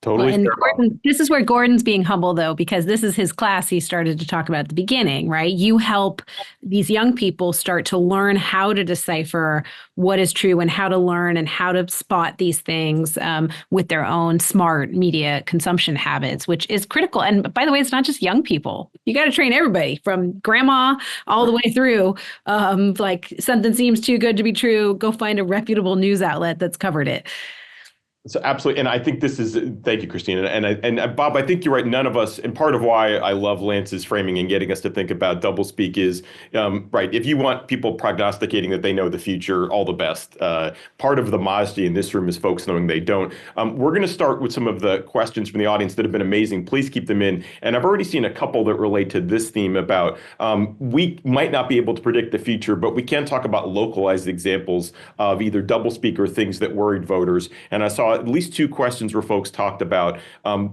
Totally. And Gordon, this is where Gordon's being humble, though, because this is his class he started to talk about at the beginning, right? You help these young people start to learn how to decipher what is true and how to learn and how to spot these things with their own smart media consumption habits, which is critical. And by the way, it's not just young people. You got to train everybody from grandma all the way through. Like something seems too good to be true, go find a reputable news outlet that's covered it. So absolutely, and I think this is, thank you, Christina, and Bob, I think you're right. None of us, and part of why I love Lance's framing and getting us to think about doublespeak is, right, if you want people prognosticating that they know the future, all the best. Part of the modesty in this room is folks knowing they don't. We're going to start with some of the questions from the audience that have been amazing. Please keep them in, and I've already seen a couple that relate to this theme about we might not be able to predict the future, but we can talk about localized examples of either doublespeak or things that worried voters, and I saw at least two questions where folks talked about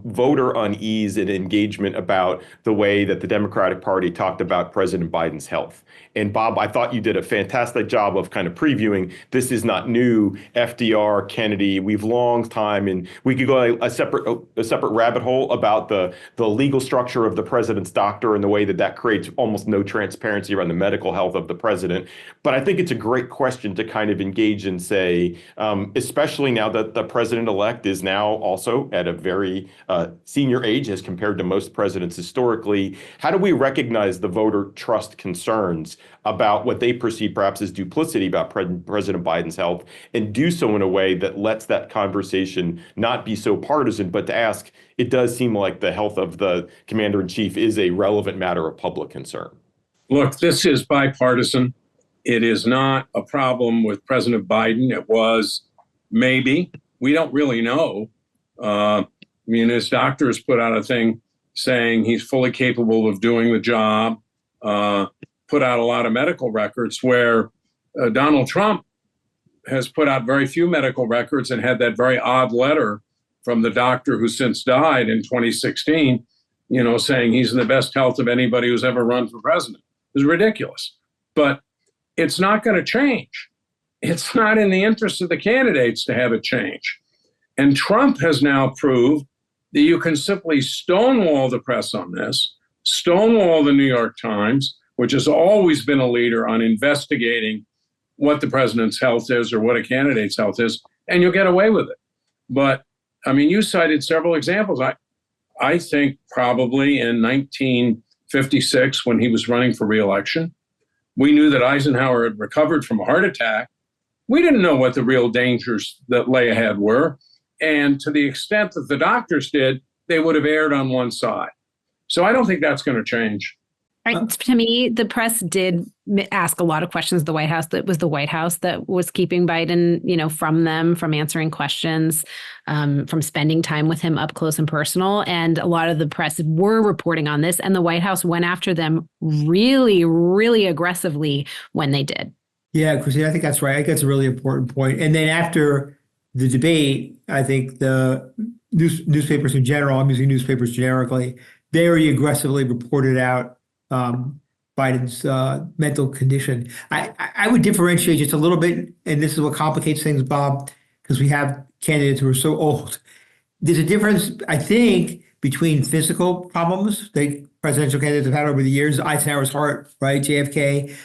voter unease and engagement about the way that the Democratic Party talked about President Biden's health. And Bob, I thought you did a fantastic job of kind of previewing, this is not new, FDR, Kennedy, we've long time, and we could go a separate rabbit hole about the legal structure of the president's doctor and the way that that creates almost no transparency around the medical health of the president. But I think it's a great question to kind of engage and say, especially now that the president-elect is now also at a very senior age as compared to most presidents historically, how do we recognize the voter trust concerns about what they perceive perhaps as duplicity about President Biden's health, and do so in a way that lets that conversation not be so partisan, but to ask, it does seem like the health of the commander-in-chief is a relevant matter of public concern. Look, this is bipartisan. It is not a problem with President Biden. It was maybe. We don't really know. I mean, his doctors put out a thing saying he's fully capable of doing the job, put out a lot of medical records where Donald Trump has put out very few medical records and had that very odd letter from the doctor who since died in 2016, you know, saying he's in the best health of anybody who's ever run for president. It's ridiculous. But it's not going to change. It's not in the interest of the candidates to have it change. And Trump has now proved that you can simply stonewall the press on this, stonewall the New York Times, which has always been a leader on investigating what the president's health is or what a candidate's health is, and you'll get away with it. But, I mean, you cited several examples. I think probably in 56 when he was running for re-election. We knew that Eisenhower had recovered from a heart attack. We didn't know what the real dangers that lay ahead were. And to the extent that the doctors did, they would have erred on one side. So I don't think that's going to change. To me, the press did ask a lot of questions of the White House. That was the White House that was keeping Biden, from them, from answering questions, from spending time with him up close and personal. And a lot of the press were reporting on this. And the White House went after them really, really aggressively when they did. Yeah, Christina, I think that's right. I think that's a really important point. And then after the debate, I think the newspapers in general, I'm using newspapers generically, very aggressively reported out Biden's mental condition. I would differentiate just a little bit, and this is what complicates things, Bob, because we have candidates who are so old. There's a difference, I think, between physical problems that presidential candidates have had over the years, Eisenhower's heart, right, JFK,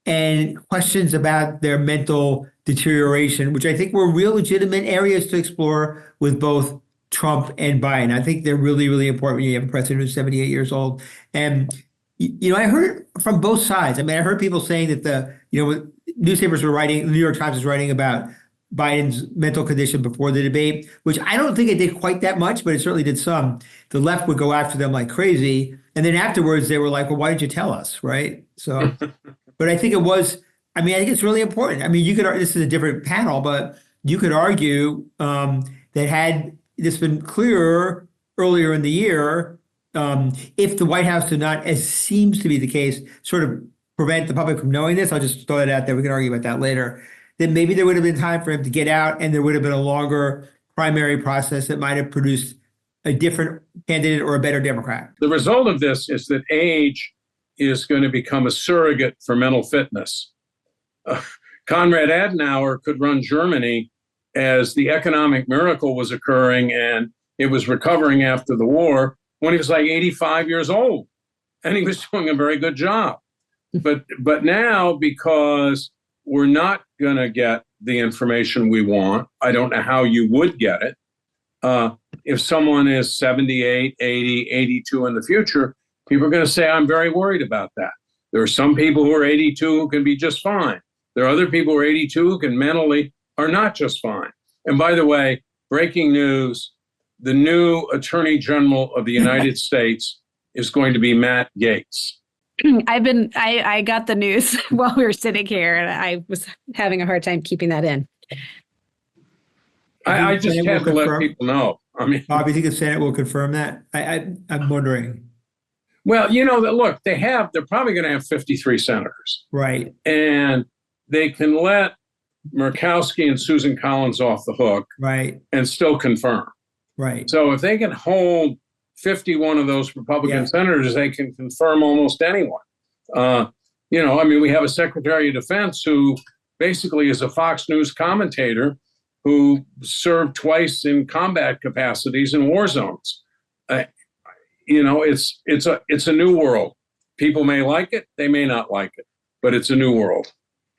and questions about their mental deterioration, which I think were real legitimate areas to explore with both Trump and Biden. I think they're really, really important when you have a president who's 78 years old. And I heard from both sides. I mean, I heard people saying that newspapers were writing, the New York Times was writing about Biden's mental condition before the debate, which I don't think it did quite that much, but it certainly did some. The left would go after them like crazy. And then afterwards, they were like, well, why didn't you tell us, right? So, but I think I think it's really important. I mean, this is a different panel, but you could argue that had this been clearer earlier in the year, if the White House did not, as seems to be the case, sort of prevent the public from knowing this, I'll just throw it out there, we can argue about that later, then maybe there would have been time for him to get out and there would have been a longer primary process that might have produced a different candidate or a better Democrat. The result of this is that age is going to become a surrogate for mental fitness. Konrad Adenauer could run Germany as the economic miracle was occurring and it was recovering after the war when he was like 85 years old, and he was doing a very good job. But now, because we're not going to get the information we want, I don't know how you would get it. If someone is 78, 80, 82 in the future, people are going to say, I'm very worried about that. There are some people who are 82 who can be just fine. There are other people who are 82 who can mentally are not just fine. And by the way, breaking news, the new Attorney General of the United States is going to be Matt Gaetz. I got the news while we were sitting here and I was having a hard time keeping that in. I just had to let people know. I mean, Bob, you think the Senate will confirm that? I'm wondering. Well, look, they're probably going to have 53 senators. Right. And they can let Murkowski and Susan Collins off the hook. Right. And still confirm. Right. So if they can hold 51 of those Republican senators, they can confirm almost anyone. We have a Secretary of Defense who basically is a Fox News commentator who served twice in combat capacities in war zones. It's a new world. People may like it, they may not like it, but it's a new world.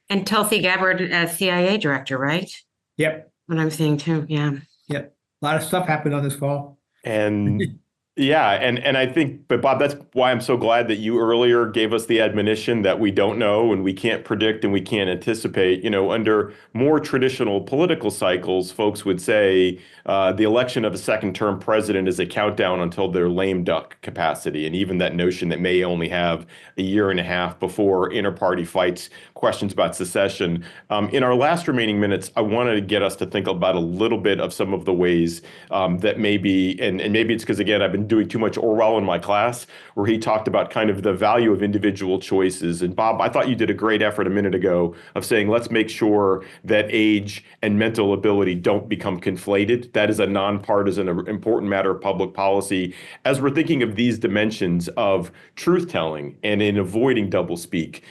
And Tulsi Gabbard as CIA director, right? Yep. What I'm seeing too, yeah. Yep. A lot of stuff happened on this call. And yeah, and I think, but Bob, that's why I'm so glad that you earlier gave us the admonition that we don't know and we can't predict and we can't anticipate. Under more traditional political cycles, folks would say the election of a second-term president is a countdown until their lame duck capacity. And even that notion that may only have a year and a half before inter-party fights, questions about secession. In our last remaining minutes, I wanted to get us to think about a little bit of some of the ways that maybe, and maybe it's because, again, I've been doing too much Orwell in my class, where he talked about kind of the value of individual choices. And Bob, I thought you did a great effort a minute ago of saying, let's make sure that age and mental ability don't become conflated. That is a nonpartisan, important matter of public policy. As we're thinking of these dimensions of truth-telling and in avoiding doublespeak,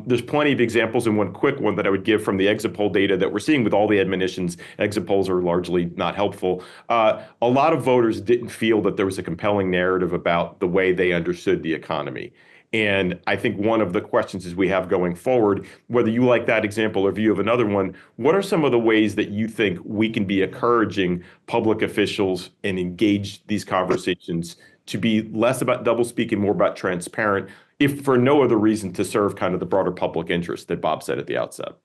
there's plenty of examples, and one quick one that I would give from the exit poll data that we're seeing with all the admonitions. Exit polls are largely not helpful. A lot of voters didn't feel that there was a compelling narrative about the way they understood the economy. And I think one of the questions is we have going forward, whether you like that example or view of another one, what are some of the ways that you think we can be encouraging public officials and engage these conversations to be less about doublespeak and more about transparent, if for no other reason to serve kind of the broader public interest that Bob said at the outset?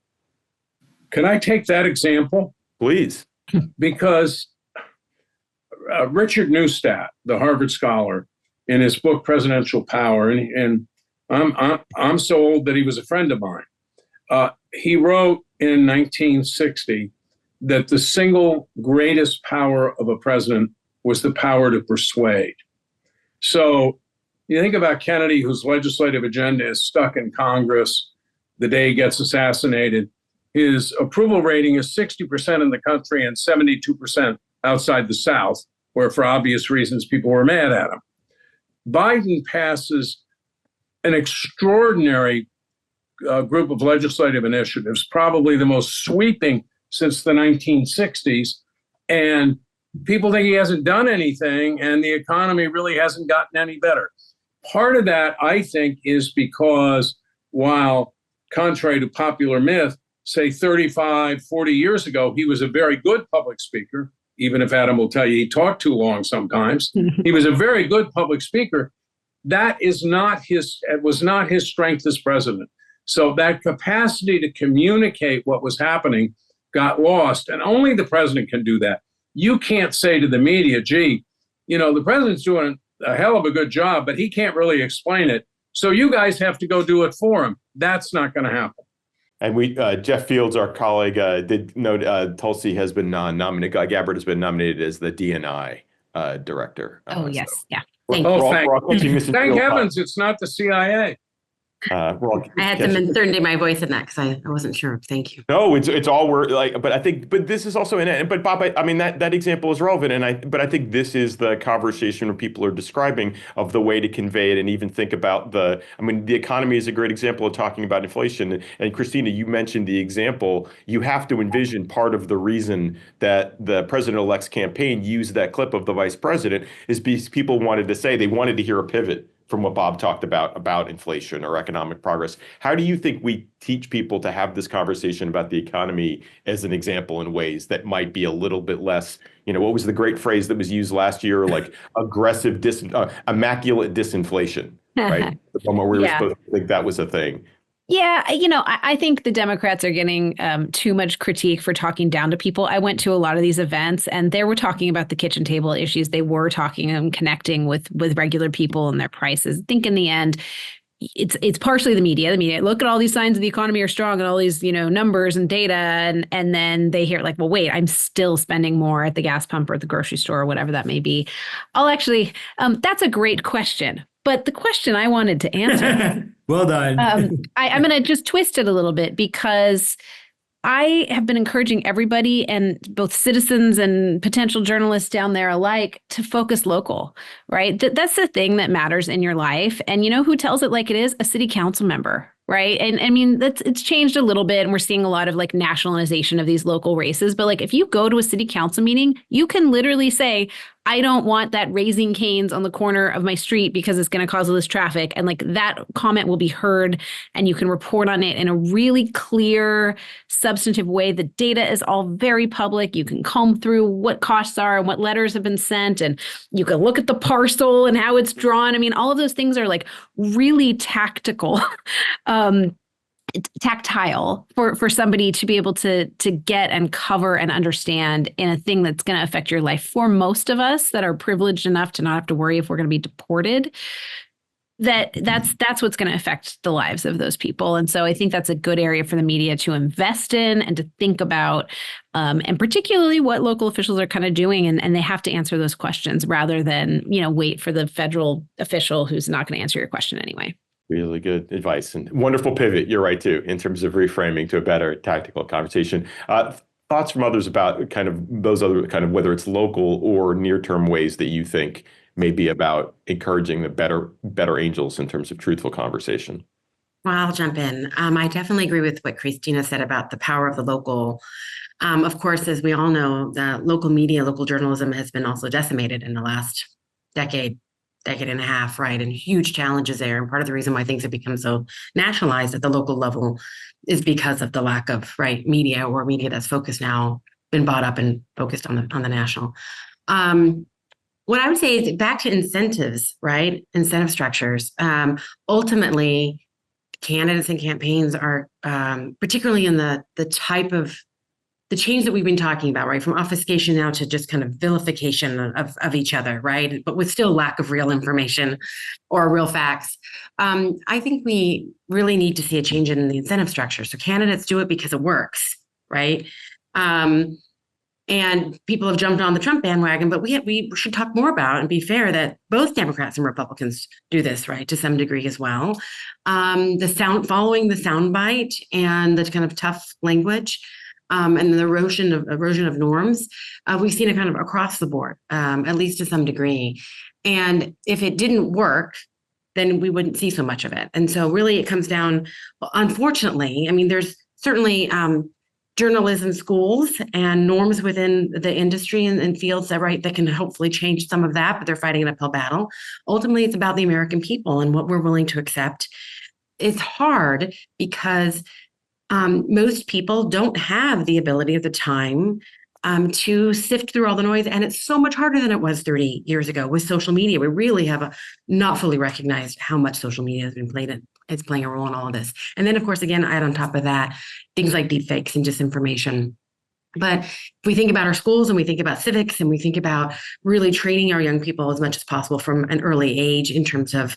Can I take that example? Please. Because Richard Neustadt, the Harvard scholar, in his book Presidential Power, and I'm so old that he was a friend of mine. He wrote in 1960 that the single greatest power of a president was the power to persuade. So you think about Kennedy, whose legislative agenda is stuck in Congress the day he gets assassinated. His approval rating is 60% in the country and 72% outside the South, where for obvious reasons people were mad at him. Biden passes an extraordinary group of legislative initiatives, probably the most sweeping since the 1960s. And people think he hasn't done anything, and the economy really hasn't gotten any better. Part of that, I think, is because while, contrary to popular myth, say 35, 40 years ago, he was a very good public speaker, even if Adam will tell you he talked too long sometimes. He was a very good public speaker. That was not his strength as president. So that capacity to communicate what was happening got lost, and only the president can do that. You can't say to the media, gee, the president's doing a hell of a good job, but he can't really explain it. So you guys have to go do it for him. That's not going to happen. And Jeff Fields, our colleague, did note Tulsi has been nominated. Gabbard has been nominated as the DNI director. Yes, so. yeah. Thank heavens it's not the CIA. I had some uncertainty in my voice in that because I wasn't sure. Thank you. No, it's all but this is also but Bob, I mean that example is relevant, but I think this is the conversation where people are describing of the way to convey it and even think about the economy is a great example of talking about inflation. And Christina, you mentioned the example. You have to envision part of the reason that the president-elect's campaign used that clip of the vice president is because people wanted to hear a pivot from what Bob talked about inflation or economic progress. How do you think we teach people to have this conversation about the economy as an example in ways that might be a little bit less, what was the great phrase that was used last year, like aggressive, immaculate disinflation, right? The moment we were supposed to think that was a thing. Yeah, I think the Democrats are getting too much critique for talking down to people. I went to a lot of these events and they were talking about the kitchen table issues. They were talking and connecting with regular people and their prices. I think in the end, it's partially the media. The media, look at all these signs of the economy are strong and all these, numbers and data. And then they hear like, well, wait, I'm still spending more at the gas pump or at the grocery store or whatever that may be. That's a great question. But the question I wanted to answer. Well done. I'm going to just twist it a little bit because I have been encouraging everybody and both citizens and potential journalists down there alike to focus local, right? That's the thing that matters in your life. And you know who tells it like it is? A city council member. Right. And I mean, it's changed a little bit and we're seeing a lot of like nationalization of these local races. But like if you go to a city council meeting, you can literally say, I don't want that Raising Cane's on the corner of my street because it's going to cause all this traffic. And like that comment will be heard and you can report on it in a really clear, substantive way. The data is all very public. You can comb through what costs are and what letters have been sent. And you can look at the parcel and how it's drawn. I mean, all of those things are like really tactile for somebody to be able to get and cover and understand in a thing that's going to affect your life. For most of us that are privileged enough to not have to worry if we're going to be deported, that's what's going to affect the lives of those people. And so I think that's a good area for the media to invest in and to think about, and particularly what local officials are kind of doing. And they have to answer those questions rather than, wait for the federal official who's not going to answer your question anyway. Really good advice and wonderful pivot. You're right, too, in terms of reframing to a better tactical conversation. Thoughts from others about kind of those other kind of whether it's local or near-term ways that you think may be about encouraging the better angels in terms of truthful conversation. Well, I'll jump in. I definitely agree with what Christina said about the power of the local. Of course, as we all know, the local media, local journalism has been also decimated in the last decade. decade and a half, right? And huge challenges there. And part of the reason why things have become so nationalized at the local level is because of the lack of, right, media, or media that's focused now, been bought up and focused on the national. What I would say is back to incentives, right? Incentive structures. Ultimately, candidates and campaigns are, particularly in the type of the change that we've been talking about, right? From obfuscation now to just kind of vilification of each other, right? But with still lack of real information or real facts. I think we really need to see a change in the incentive structure. So candidates do it because it works, right? And people have jumped on the Trump bandwagon, but we should talk more about and be fair that both Democrats and Republicans do this, right, to some degree as well. Following the soundbite and the kind of tough language, and the erosion of norms, we've seen it kind of across the board, at least to some degree. And if it didn't work, then we wouldn't see so much of it. And so really it comes down, unfortunately, I mean, there's certainly journalism schools and norms within the industry and fields that can hopefully change some of that, but they're fighting an uphill battle. Ultimately, it's about the American people and what we're willing to accept. It's hard because most people don't have the ability at the time to sift through all the noise. And it's so much harder than it was 30 years ago with social media. We really have not fully recognized how much social media has been it's playing a role in all of this. And then, of course, again, add on top of that, things like deepfakes and disinformation. But if we think about our schools and we think about civics and we think about really training our young people as much as possible from an early age in terms of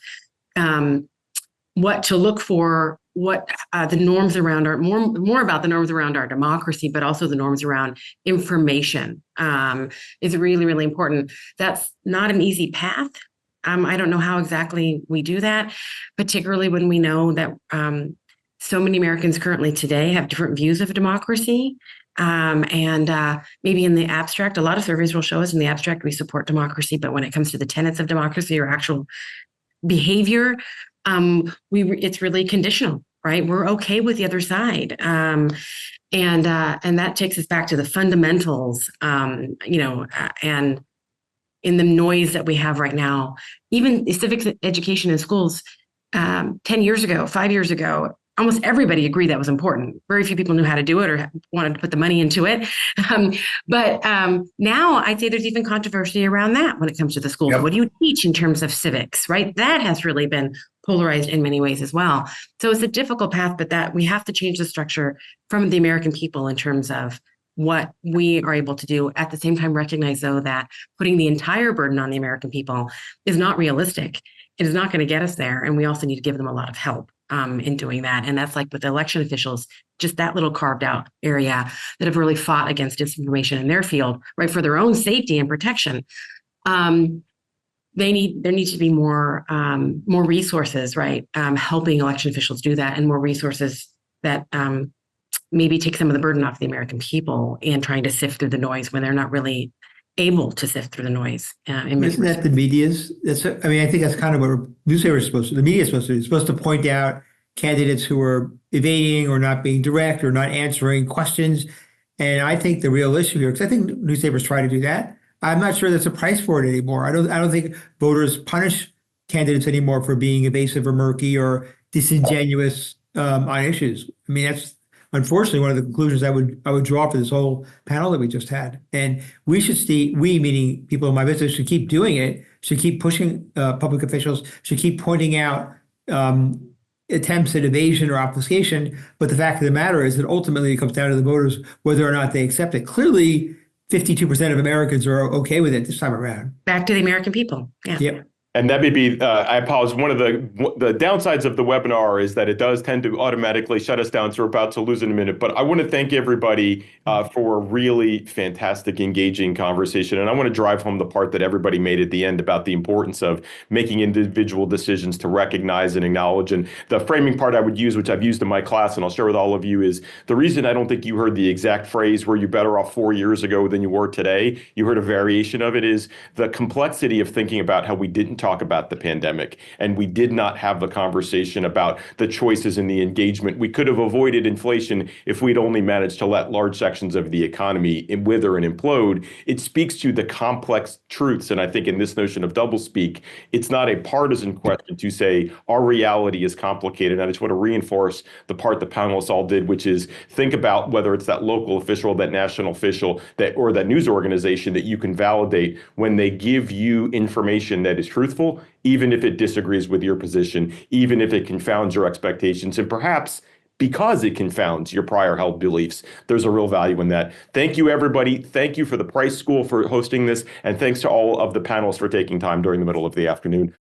what to look for, what the norms around more about the norms around our democracy, but also the norms around information is really, really important. That's not an easy path. I don't know how exactly we do that, particularly when we know that so many Americans currently today have different views of democracy. And maybe in the abstract, a lot of surveys will show us in the abstract we support democracy, but when it comes to the tenets of democracy or actual behavior, it's really conditional, right? We're okay with the other side. And that takes us back to the fundamentals, and in the noise that we have right now. Even civics education in schools, 10 years ago, 5 years ago, almost everybody agreed that was important. Very few people knew how to do it or wanted to put the money into it. But now I'd say there's even controversy around that when it comes to the schools. Yep. What do you teach in terms of civics, right? That has really been polarized in many ways as well. So it's a difficult path, but that we have to change the structure from the American people in terms of what we are able to do. At the same time, recognize, though, that putting the entire burden on the American people is not realistic. It is not going to get us there. And we also need to give them a lot of help in doing that. And that's like with the election officials, just that little carved out area that have really fought against disinformation in their field, right, for their own safety and protection. There needs to be more resources, right, helping election officials do that, and more resources that maybe take some of the burden off the American people in trying to sift through the noise when they're not really able to sift through the noise. Isn't that the media's? I think that's kind of what newspapers are supposed to do. The media is supposed to do. It's supposed to point out candidates who are evading or not being direct or not answering questions. And I think the real issue here, because I think newspapers try to do that, I'm not sure there's a price for it anymore. I don't think voters punish candidates anymore for being evasive or murky or disingenuous on issues. I mean, that's unfortunately one of the conclusions I would draw for this whole panel that we just had. And we should we, meaning people in my business, should keep doing it, should keep pushing public officials, should keep pointing out attempts at evasion or obfuscation. But the fact of the matter is that ultimately it comes down to the voters whether or not they accept it. Clearly, 52% of Americans are okay with it this time around. Back to the American people. Yeah. Yep. And that may be, I apologize, one of the downsides of the webinar is that it does tend to automatically shut us down, so we're about to lose in a minute. But I want to thank everybody for a really fantastic, engaging conversation. And I want to drive home the part that everybody made at the end about the importance of making individual decisions to recognize and acknowledge. And the framing part I would use, which I've used in my class and I'll share with all of you, is the reason I don't think you heard the exact phrase, were you better off 4 years ago than you were today? You heard a variation of it, is the complexity of thinking about how we didn't talk about the pandemic, and we did not have the conversation about the choices and the engagement. We could have avoided inflation if we'd only managed to let large sections of the economy wither and implode. It speaks to the complex truths. And I think in this notion of doublespeak, it's not a partisan question to say our reality is complicated. And I just want to reinforce the part the panelists all did, which is think about whether it's that local official, that national official, or that news organization that you can validate when they give you information that is truthful, even if it disagrees with your position, even if it confounds your expectations, and perhaps because it confounds your prior held beliefs. There's a real value in that. Thank you, everybody. Thank you for the Price School for hosting this, and thanks to all of the panelists for taking time during the middle of the afternoon.